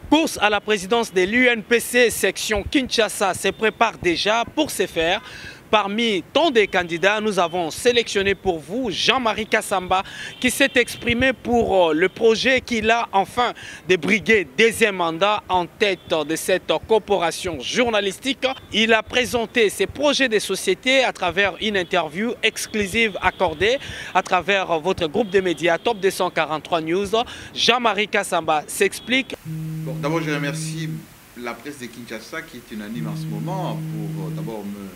Course à la présidence de l'UNPC section Kinshasa se prépare déjà. Pour ce faire, parmi tant de candidats, nous avons sélectionné pour vous Jean-Marie Kassamba qui s'est exprimé pour le projet qu'il a enfin de briguer deuxième mandat en tête de cette corporation journalistique. Il a présenté ses projets de société à travers une interview exclusive accordée à travers votre groupe de médias Top 243 News. Jean-Marie Kassamba s'explique. Bon, d'abord, je remercie la presse de Kinshasa qui est unanime en ce moment pour d'abord me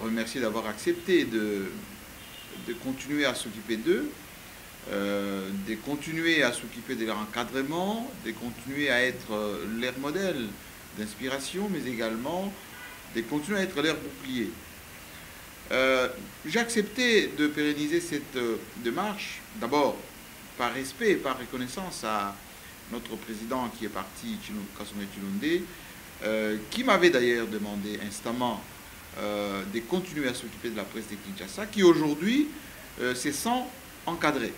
remercier d'avoir accepté de continuer à s'occuper d'eux, de continuer à s'occuper de leur encadrement, de continuer à être leur modèle d'inspiration, mais également de continuer à être leur bouclier. J'ai accepté de pérenniser cette démarche, d'abord par respect et par reconnaissance à notre président qui est parti, Kasongo Chilonde, qui m'avait d'ailleurs demandé instamment de continuer à s'occuper de la presse de Kinshasa, qui aujourd'hui se sent encadrée.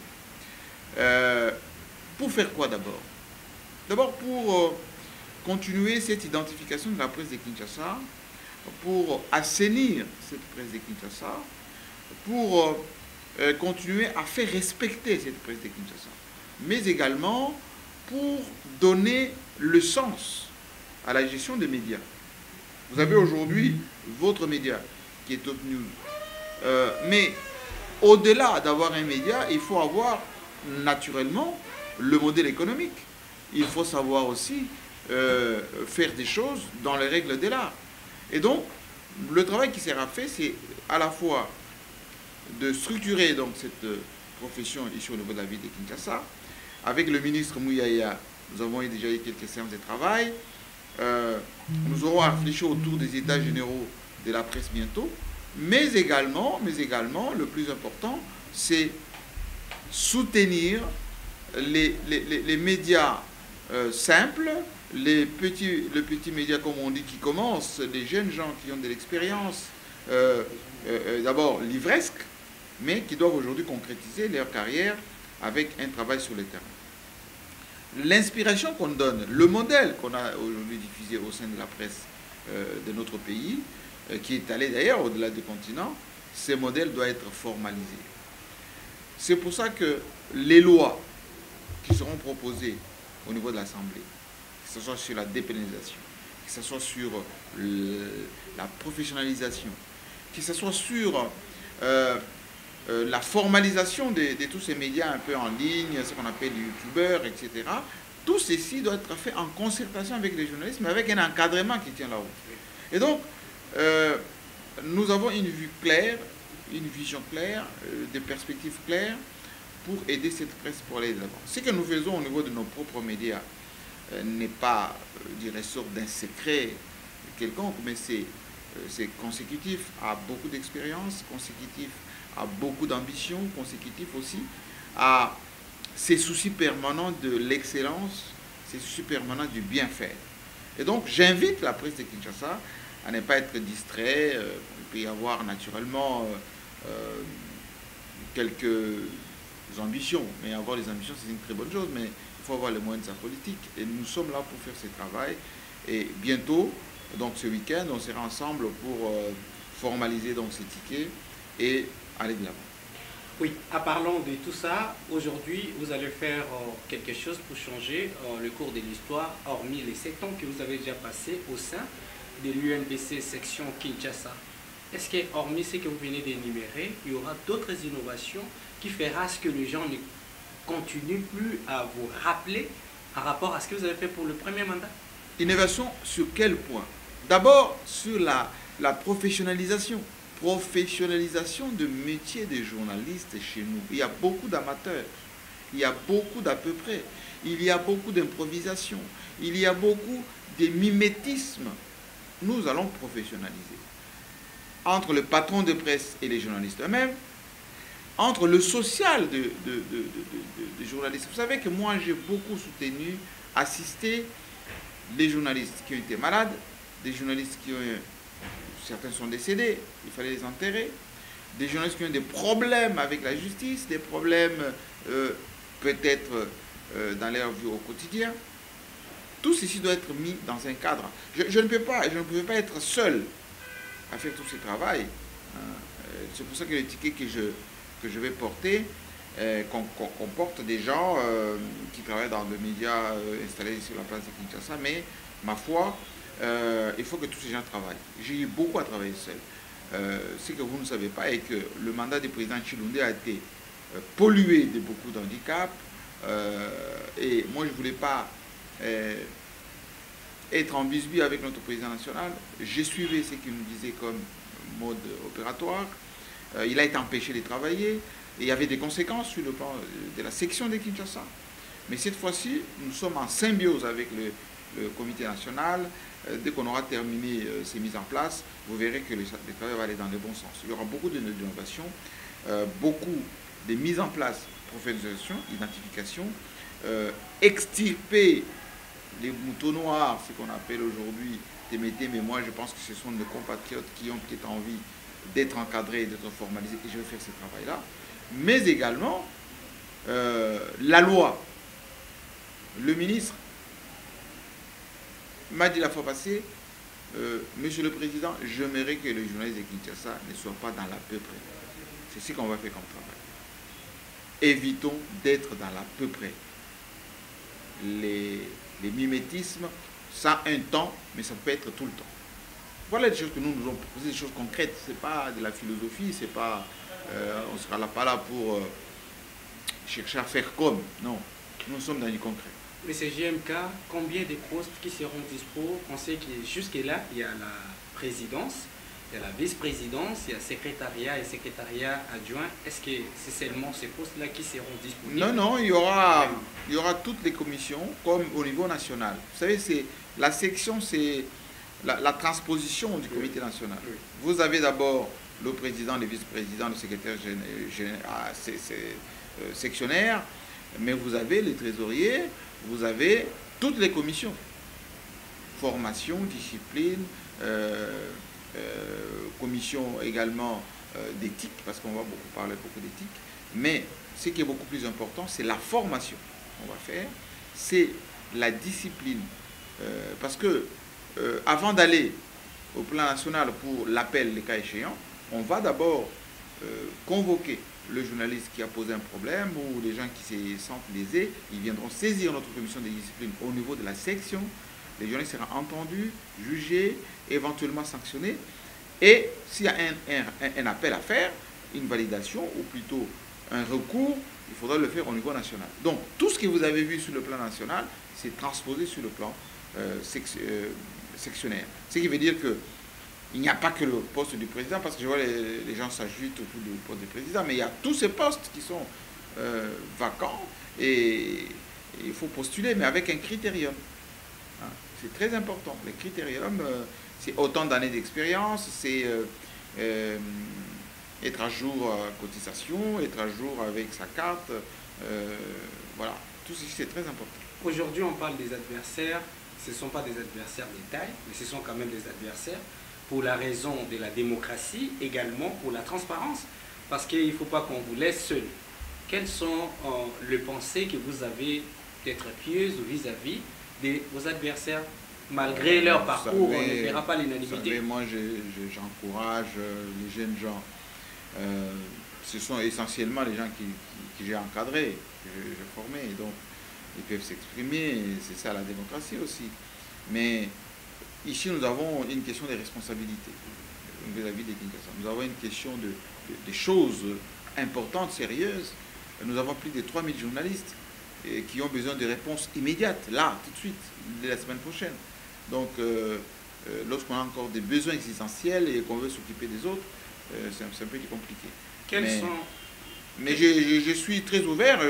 Pour faire quoi d'abord? D'abord pour continuer cette identification de la presse de Kinshasa, pour assainir cette presse de Kinshasa, pour continuer à faire respecter cette presse de Kinshasa, mais également pour donner le sens à la gestion des médias. Vous avez aujourd'hui votre média qui est Top News. Mais au-delà d'avoir un média, il faut avoir naturellement le modèle économique. Il faut savoir aussi faire des choses dans les règles de l'art. Et donc, le travail qui sera fait, c'est à la fois de structurer donc, cette profession ici au niveau de la ville de Kinshasa. Avec le ministre Mouyaya, nous avons déjà eu quelques séances de travail. Nous aurons à réfléchir autour des états généraux de la presse bientôt, mais également le plus important, c'est soutenir les médias simples, les petits médias comme on dit qui commencent, les jeunes gens qui ont de l'expérience, d'abord livresques, mais qui doivent aujourd'hui concrétiser leur carrière avec un travail sur le terrain. L'inspiration qu'on donne, le modèle qu'on a aujourd'hui diffusé au sein de la presse de notre pays, qui est allé d'ailleurs au-delà du continent, ce modèle doit être formalisé. C'est pour ça que les lois qui seront proposées au niveau de l'Assemblée, que ce soit sur la dépénalisation, que ce soit sur la professionnalisation, que ce soit sur la formalisation de tous ces médias un peu en ligne, ce qu'on appelle les youtubeurs, etc. Tout ceci doit être fait en concertation avec les journalistes, mais avec un encadrement qui tient la route. Et donc, nous avons une vue claire, une vision claire, des perspectives claires pour aider cette presse pour aller de l'avant. Ce que nous faisons au niveau de nos propres médias n'est pas du ressort d'un secret quelconque, mais c'est consécutif à beaucoup d'expérience, consécutif à beaucoup d'ambition, consécutif aussi à ces soucis permanents de l'excellence, ces soucis permanents du bien faire. Et donc j'invite la presse de Kinshasa à ne pas être distrait. Il peut y avoir naturellement quelques ambitions, mais avoir des ambitions c'est une très bonne chose, mais il faut avoir les moyens de sa politique. Et nous sommes là pour faire ce travail. Et bientôt, donc ce week-end, on sera ensemble pour formaliser donc ces tickets et aller de l'avant. Oui, en parlant de tout ça, aujourd'hui, vous allez faire quelque chose pour changer le cours de l'histoire, hormis les 7 ans que vous avez déjà passés au sein de l'UNPC section Kinshasa. Est-ce que, hormis ce que vous venez d'énumérer, il y aura d'autres innovations qui feront ce que les gens ne continuent plus à vous rappeler en rapport à ce que vous avez fait pour le premier mandat? Innovation sur quel point? D'abord, sur la professionnalisation. Professionnalisation de métier des journalistes chez nous. Il y a beaucoup d'amateurs, il y a beaucoup d'à peu près, il y a beaucoup d'improvisation, il y a beaucoup de mimétisme. Nous allons professionnaliser. Entre le patron de presse et les journalistes eux-mêmes, entre le social des journalistes. Vous savez que moi j'ai beaucoup soutenu, assisté les journalistes qui ont été malades, des journalistes qui ont... Certains sont décédés, il fallait les enterrer. Des journalistes qui ont des problèmes avec la justice, des problèmes peut-être dans leur vie au quotidien. tout ceci doit être mis dans un cadre. Je ne pouvais pas être seul à faire tout ce travail. C'est pour ça que le ticket que je vais porter comporte des gens qui travaillent dans le média installé sur la place de Kinshasa, mais ma foi, il faut que tous ces gens travaillent. J'ai eu beaucoup à travailler seul. Ce que vous ne savez pas est que le mandat du président Tshilundé a été pollué de beaucoup d'handicaps, et moi je ne voulais pas être en bisbille avec notre président national. J'ai suivi ce qu'il nous disait comme mode opératoire. Il a été empêché de travailler. Et il y avait des conséquences sur le plan de la section de Kinshasa. Mais cette fois-ci, nous sommes en symbiose avec le comité national. Dès qu'on aura terminé ces mises en place, vous verrez que le travail va aller dans le bon sens. Il y aura beaucoup d'innovations, beaucoup de mises en place, professionnalisation, identification, extirper les moutons noirs, ce qu'on appelle aujourd'hui TMT, mais moi je pense que ce sont nos compatriotes qui ont peut-être envie d'être encadrés, d'être formalisés, et je vais faire ce travail-là. Mais également, la loi. Le ministre m'a dit la fois passée, Monsieur le Président, j'aimerais que les journalistes de Kinshasa ne soient pas dans la peu près. C'est ce qu'on va faire comme travail. Évitons d'être dans la peu près. Les mimétismes, ça a un temps, mais ça peut être tout le temps. Voilà des choses que nous avons proposées, des choses concrètes. Ce n'est pas de la philosophie, c'est pas, on ne sera pas là pour chercher à faire comme. Non, nous sommes dans du concret. Mais c'est GMK, combien de postes qui seront dispo? On sait que jusque-là, il y a la présidence, il y a la vice-présidence, il y a secrétariat et secrétariat adjoint. Est-ce que c'est seulement ces postes-là qui seront disponibles? Non, non, il y aura toutes les commissions, comme au niveau national. Vous savez, la section, c'est la transposition du comité national. Oui. Vous avez d'abord le président, le vice-président, le secrétaire sectionnaire, mais vous avez les trésoriers, vous avez toutes les commissions. Formation, discipline, commission également d'éthique, parce qu'on va parler beaucoup d'éthique. Mais ce qui est beaucoup plus important, c'est la formation qu'on va faire, c'est la discipline. Parce que avant d'aller au plan national pour l'appel, les cas échéants, on va d'abord convoquer le journaliste qui a posé un problème ou les gens qui se sentent lésés. Ils viendront saisir notre commission de discipline au niveau de la section. Les journalistes seront entendus, jugés, éventuellement sanctionnés. Et s'il y a un appel à faire, une validation ou plutôt un recours, il faudra le faire au niveau national. Donc, tout ce que vous avez vu sur le plan national, c'est transposé sur le plan sectionnaire. Ce qui veut dire qu'il n'y a pas que le poste du président, parce que je vois les gens s'agitent autour du poste du président, mais il y a tous ces postes qui sont vacants et il faut postuler, mais avec un critérium. Hein, c'est très important. Le critérium, c'est autant d'années d'expérience, c'est être à jour à cotisation, être à jour avec sa carte. Voilà, tout ceci c'est très important. Aujourd'hui, on parle des adversaires. Ce ne sont pas des adversaires de taille, mais ce sont quand même des adversaires pour la raison de la démocratie, également pour la transparence, parce qu'il ne faut pas qu'on vous laisse seul. Quelles sont les pensées que vous avez d'être pieuses vis-à-vis de vos adversaires, malgré leur parcours, on ne verra pas l'unanimité? Moi, j'encourage les jeunes gens. Ce sont essentiellement les gens que j'ai encadrés, que j'ai formés, donc ils peuvent s'exprimer, c'est ça la démocratie aussi. Mais ici, nous avons une question de responsabilité vis-à-vis des Kinshasa. Nous avons une question de choses importantes, sérieuses. Nous avons plus de 3000 journalistes qui ont besoin de réponses immédiates, là, tout de suite, dès la semaine prochaine. Donc, lorsqu'on a encore des besoins existentiels et qu'on veut s'occuper des autres, c'est un peu compliqué. Mais je suis très ouvert,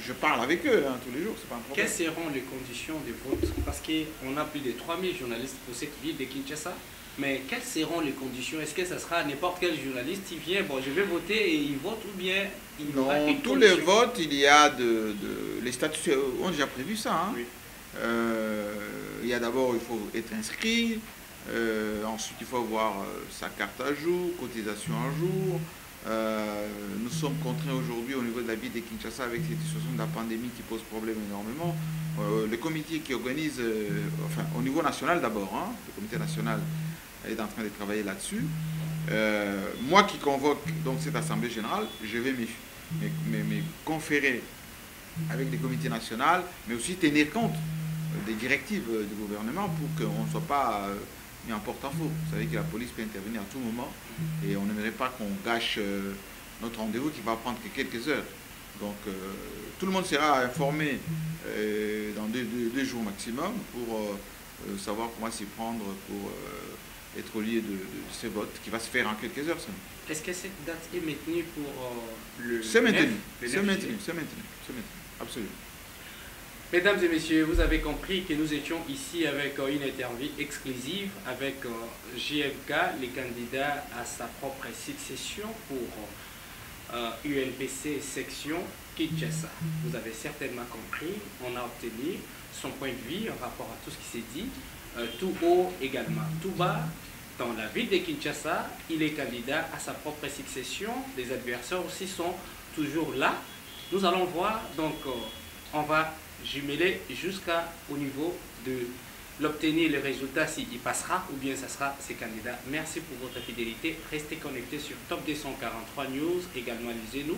je parle avec eux tous les jours, c'est pas un problème. Quelles seront les conditions de vote? Parce qu'on a plus de 3000 journalistes pour cette ville de Kinshasa, mais quelles seront les conditions? Est-ce que ça sera n'importe quel journaliste qui vient, bon, je vais voter et il vote, ou bien il aura une tous condition? Les votes, il y a les statuts ont déjà prévu ça. Hein. Oui. Il y a d'abord, il faut être inscrit, ensuite il faut avoir sa carte à jour, cotisation à jour. Nous sommes contraints aujourd'hui au niveau de la ville de Kinshasa avec cette situation de la pandémie qui pose problème énormément. le comité qui organise, enfin au niveau national d'abord, hein, le comité national est en train de travailler là-dessus. Moi qui convoque donc cette assemblée générale, je vais me conférer avec des comités nationaux, mais aussi tenir compte des directives du gouvernement pour qu'on ne soit pas mis en porte-à-faux. Vous savez que la police peut intervenir à tout moment et on n'aimerait pas qu'on gâche notre rendez-vous qui va prendre que quelques heures. Donc tout le monde sera informé dans deux jours maximum pour savoir comment s'y prendre pour être au lieu de ce vote qui va se faire en quelques heures seulement. Est-ce que cette date est maintenue pour le C'est maintenu, 9, c'est maintenu, absolument. Mesdames et messieurs, vous avez compris que nous étions ici avec une interview exclusive avec JFK, les candidats à sa propre succession pour UNPC section Kinshasa. Vous avez certainement compris, on a obtenu son point de vue en rapport à tout ce qui s'est dit, tout haut également, tout bas. Dans la ville de Kinshasa, il est candidat à sa propre succession. Les adversaires aussi sont toujours là. Nous allons voir, donc on va jumeler jusqu'au niveau de l'obtenir le résultat, s'il passera ou bien ça sera ses candidats. Merci pour votre fidélité. Restez connectés sur Top 243 News. Également, lisez-nous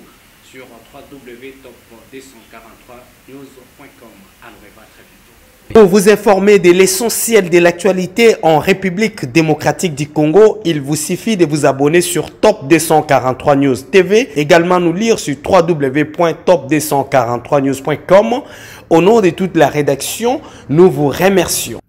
sur www.top243news.com. À nous revoir très bientôt. Pour vous informer de l'essentiel de l'actualité en République démocratique du Congo, il vous suffit de vous abonner sur Top 243 News TV. Également nous lire sur www.top243news.com. Au nom de toute la rédaction, nous vous remercions.